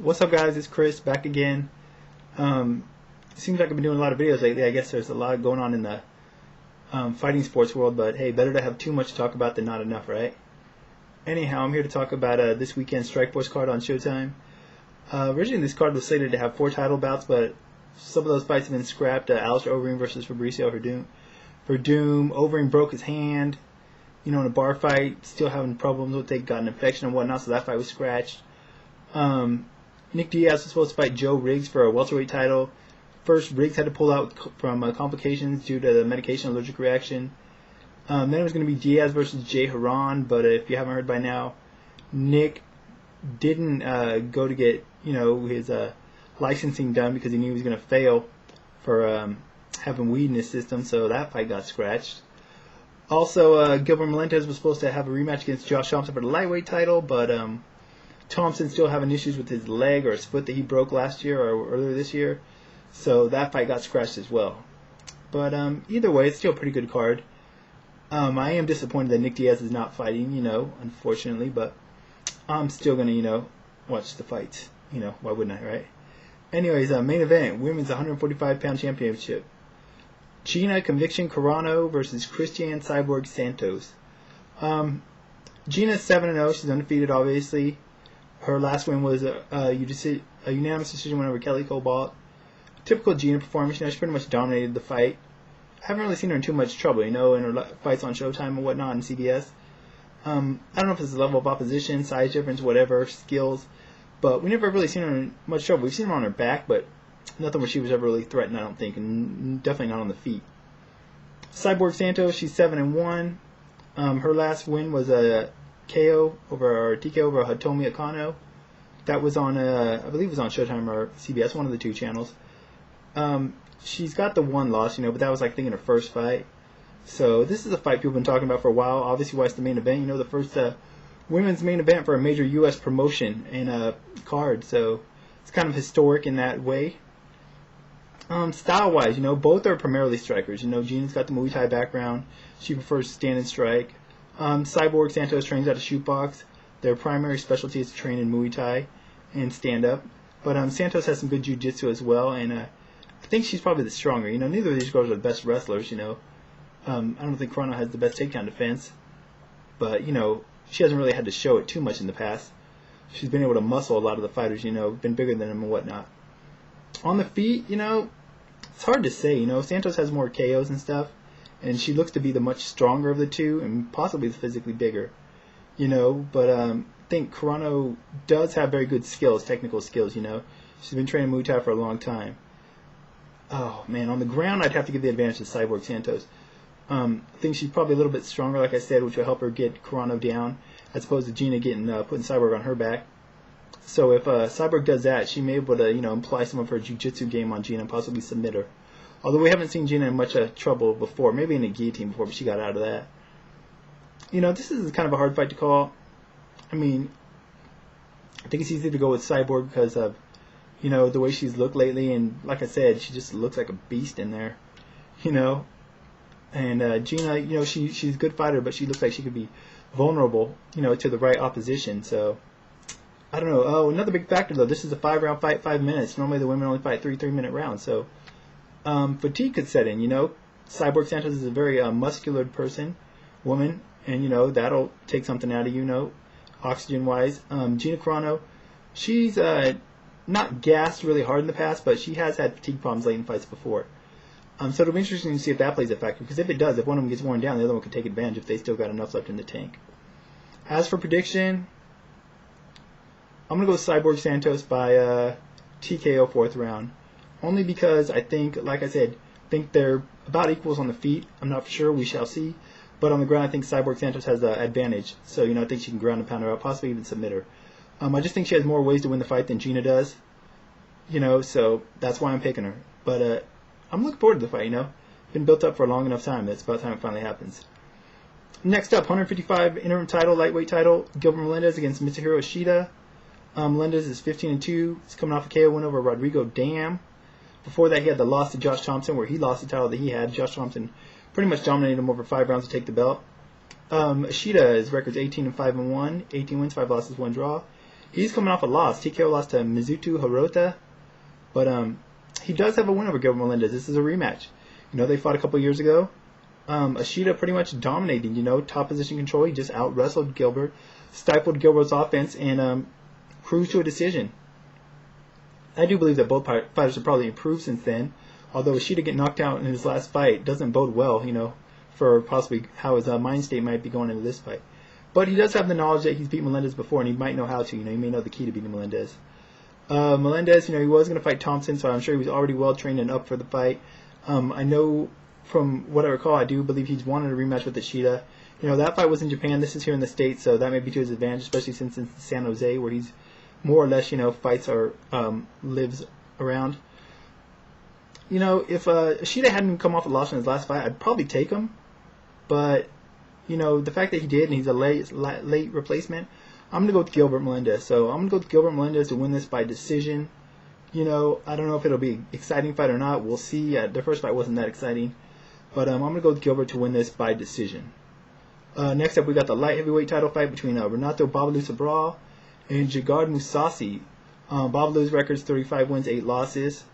What's up, guys? It's Chris back again. Seems like I've been doing a lot of videos lately. I guess there's a lot going on in the fighting sports world, but hey, better to have too much to talk about than not enough, right? Anyhow, I'm here to talk about this weekend's Strikeforce card on Showtime. Originally, this card was slated to have 4 title bouts, but some of those fights have been scrapped. Alistair Overeem versus Fabricio Verdum. Overeem broke his hand, in a bar fight, still having problems with it, got an infection and whatnot, so that fight was scratched. Nick Diaz was supposed to fight Joe Riggs for a welterweight title. First, Riggs had to pull out from complications due to the medication allergic reaction. Then it was going to be Diaz versus Jay Haran, but if you haven't heard by now, Nick didn't go to get his licensing done because he knew he was going to fail for having weed in his system, so that fight got scratched. Also, Gilbert Melendez was supposed to have a rematch against Josh Thompson for the lightweight title, but Thompson's still having issues with his leg or his foot that he broke last year or earlier this year, so that fight got scratched as well. But either way, it's still a pretty good card. I am disappointed that Nick Diaz is not fighting, unfortunately, but I'm still going to, watch the fights. Why wouldn't I, right? Anyways, main event, women's 145-pound championship. Gina Carano versus Cristiane Cyborg Santos. Gina's 7-0. She's undefeated, obviously. Her last win was a unanimous decision win over Kelly Cobalt. Typical Gina performance. She pretty much dominated the fight. I haven't really seen her in too much trouble, in her fights on Showtime and whatnot and CBS. I don't know if it's the level of opposition, size difference, whatever, skills, but we never really seen her in much trouble. We've seen her on her back, but nothing where she was ever really threatened, I don't think, and definitely not on the feet. Cyborg Santos, she's 7-1. Her last win was a TKO over Hitomi Akano. That was on, I believe it was on Showtime or CBS, one of the two channels. She's got the one loss, but that was, her first fight. So this is a fight people have been talking about for a while. Obviously, why it's the main event. The first women's main event for a major U.S. promotion and a card. So it's kind of historic in that way. Style-wise, both are primarily strikers. Gina's got the Muay Thai background. She prefers stand and strike. Cyborg Santos trains out of shoot box. Their primary specialty is to train in Muay Thai and stand-up. But Santos has some good jiu-jitsu as well, and I think she's probably the stronger. Neither of these girls are the best wrestlers, I don't think Carano has the best takedown defense. But, she hasn't really had to show it too much in the past. She's been able to muscle a lot of the fighters, been bigger than them and whatnot. On the feet, it's hard to say. Santos has more KOs and stuff, and she looks to be the much stronger of the two and possibly the physically bigger. But I think Carano does have very good skills, technical skills, She's been training Muay Thai for a long time. Oh, man, on the ground, I'd have to give the advantage to Cyborg Santos. I think she's probably a little bit stronger, like I said, which will help her get Carano down, as opposed to Gina putting Cyborg on her back. So if Cyborg does that, she may be able to, imply some of her jiu-jitsu game on Gina and possibly submit her. Although we haven't seen Gina in much trouble before, maybe in a guillotine before, but she got out of that. This is kind of a hard fight to call. I think it's easy to go with Cyborg because of, the way she's looked lately, and like I said, she just looks like a beast in there, And Gina, she's a good fighter, but she looks like she could be vulnerable, to the right opposition. So, I don't know. Oh, another big factor, though. This is a 5-round fight, 5 minutes. Normally the women only fight 3-minute rounds. So, fatigue could set in, Cyborg Santos is a very muscular woman, and, that'll take something out of you, oxygen-wise. Gina Carano, she's not gassed really hard in the past, but she has had fatigue problems late in fights before. So it'll be interesting to see if that plays a factor, because if it does, if one of them gets worn down, the other one could take advantage if they still got enough left in the tank. As for prediction, I'm going to go with Cyborg Santos by TKO 4th round. Only because I think, like I said, they're about equals on the feet. I'm not for sure. We shall see. But on the ground, I think Cyborg Santos has the advantage. So, I think she can ground and pound her out, possibly even submit her. I just think she has more ways to win the fight than Gina does. So that's why I'm picking her. But I'm looking forward to the fight, Been built up for a long enough time. That's about time it finally happens. Next up, 155 interim title, lightweight title, Gilbert Melendez against Mitsuhiro Ishida. Melendez is 15-2. He's coming off a KO win over Rodrigo Dam. Before that, he had the loss to Josh Thompson, where he lost the title that he had. Josh Thompson pretty much dominated him over 5 rounds to take the belt. Ishida, his record's 18-5-1, 18 wins, 5 losses, 1 draw. He's coming off a loss. TKO lost to Mizuto Hirota, but he does have a win over Gilbert Melendez. This is a rematch. They fought a couple years ago. Ishida pretty much dominating, top position control. He just out-wrestled Gilbert, stifled Gilbert's offense, and cruised to a decision. I do believe that both fighters have probably improved since then, although Ishida getting knocked out in his last fight doesn't bode well, for possibly how his mind state might be going into this fight. But he does have the knowledge that he's beat Melendez before, and he might know how to. He may know the key to beating Melendez. Melendez, he was going to fight Thompson, so I'm sure he was already well-trained and up for the fight. I know from what I recall, I do believe he's wanted a rematch with Ishida. That fight was in Japan. This is here in the States, so that may be to his advantage, especially since it's San Jose, where he's more or less, fights or lives around. If Ishida hadn't come off a loss in his last fight, I'd probably take him. But, the fact that he did, and he's a late replacement, I'm going to go with Gilbert Melendez. So I'm going to go with Gilbert Melendez to win this by decision. I don't know if it'll be an exciting fight or not. We'll see. The first fight wasn't that exciting. But I'm going to go with Gilbert to win this by decision. Next up, we got the light heavyweight title fight between Renato Babalu Sobral and Gegard Mousasi. Babalu's record is 35 wins, 8 losses.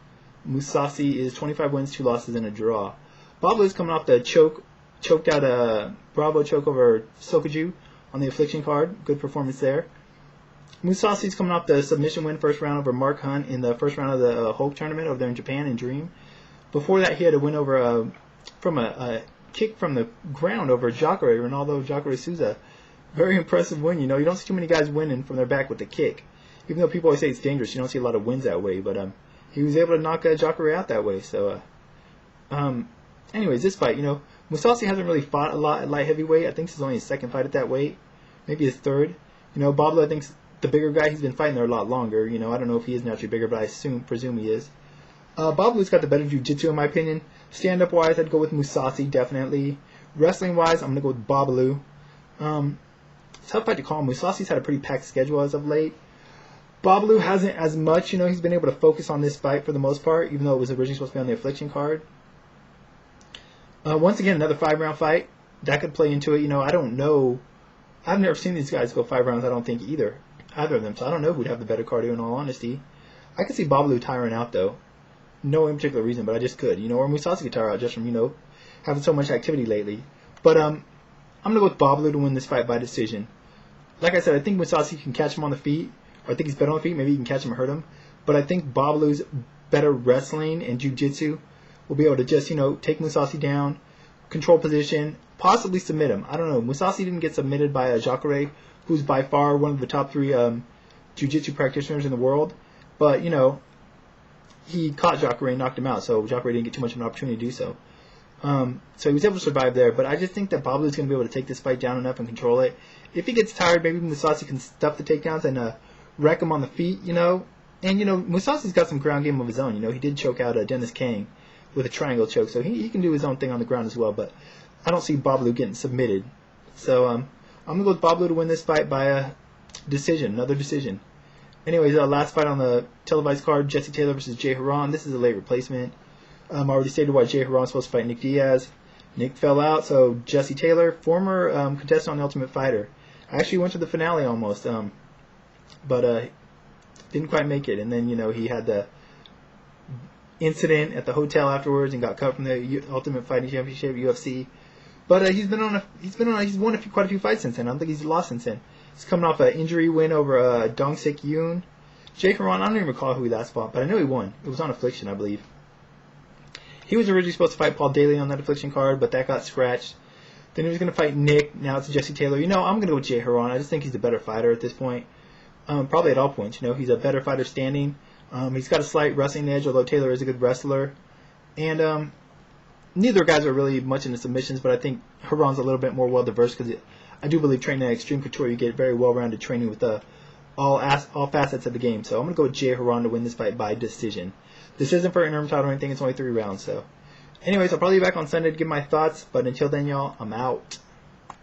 Mousasi is 25 wins, 2 losses, and a draw. Babalu's coming off the choked out a Bravo choke over Sokoju on the Affliction card. Good performance there. Mousasi's coming off the submission win first round over Mark Hunt in the first round of the Hulk tournament over there in Japan in Dream. Before that, he had a win over from a kick from the ground over Jacare, Ronaldo Jacare Souza. Very impressive win. You don't see too many guys winning from their back with a kick. Even though people always say it's dangerous, you don't see a lot of wins that way. But he was able to knock Jacare out that way. So, anyways, this fight, Mousasi hasn't really fought a lot at light heavyweight. I think this is only his second fight at that weight, maybe his third. Babalu, I think's the bigger guy. He's been fighting there a lot longer. I don't know if he is naturally bigger, but I presume he is. Babalu's got the better jiu-jitsu in my opinion. Stand-up wise, I'd go with Mousasi definitely. Wrestling wise, I'm gonna go with Babalu. Tough fight to call. Mousasi's had a pretty packed schedule as of late. Babalu hasn't as much. He's been able to focus on this fight for the most part, even though it was originally supposed to be on the Affliction card. Once again, another 5-round fight. That could play into it. I don't know. I've never seen these guys go 5 rounds, I don't think, either of them. So I don't know who'd have the better cardio, in all honesty. I could see Babalu tiring out, though. No in particular reason, but I just could. Or Mousasi could tire out just from, having so much activity lately. But I'm going to go with Babalu to win this fight by decision. Like I said, I think Mousasi can catch him on the feet. Or I think he's better on the feet. Maybe he can catch him and hurt him. But I think Babalu's better wrestling and jiu-jitsu will be able to just, take Mousasi down, control position, possibly submit him. I don't know. Mousasi didn't get submitted by Jacare, who's by far one of the top 3 jiu-jitsu practitioners in the world. But, he caught Jacare and knocked him out, so Jacare didn't get too much of an opportunity to do so. So he was able to survive there, but I just think that Babalu's going to be able to take this fight down enough and control it. If he gets tired, maybe Mousasi can stuff the takedowns and wreck him on the feet, And, Mousasi's got some ground game of his own, He did choke out Dennis Kang with a triangle choke, so he can do his own thing on the ground as well, but I don't see Babalu getting submitted. So I'm going to go with Babalu to win this fight by a decision, another decision. Anyways, last fight on the televised card, Jesse Taylor versus Jay Haran. This is a late replacement. I already stated why Jay Haran was supposed to fight Nick Diaz. Nick fell out, so Jesse Taylor, former contestant on The Ultimate Fighter, actually went to the finale almost, but didn't quite make it. And then, he had the incident at the hotel afterwards and got cut from the Ultimate Fighting Championship, UFC. But he's won quite a few fights since then. I don't think he's lost since then. He's coming off an injury win over Dong Sik Yoon. Jay Haran, I don't even recall who he last fought, but I know he won. It was on Affliction, I believe. He was originally supposed to fight Paul Daly on that Affliction card, but that got scratched. Then he was going to fight Nick. Now it's Jesse Taylor. I'm going to go with Jay Haran. I just think he's a better fighter at this point. Probably at all points. He's a better fighter standing. He's got a slight wrestling edge, although Taylor is a good wrestler. And neither guys are really much into submissions, but I think Haran's a little bit more well-diverse because I do believe training at Extreme Couture, you get very well-rounded training with all facets of the game. So I'm going to go with Jay Haran to win this fight by decision. This isn't for an interim title or anything. It's only 3 rounds. So anyways, I'll probably be back on Sunday to give my thoughts. But until then, y'all, I'm out.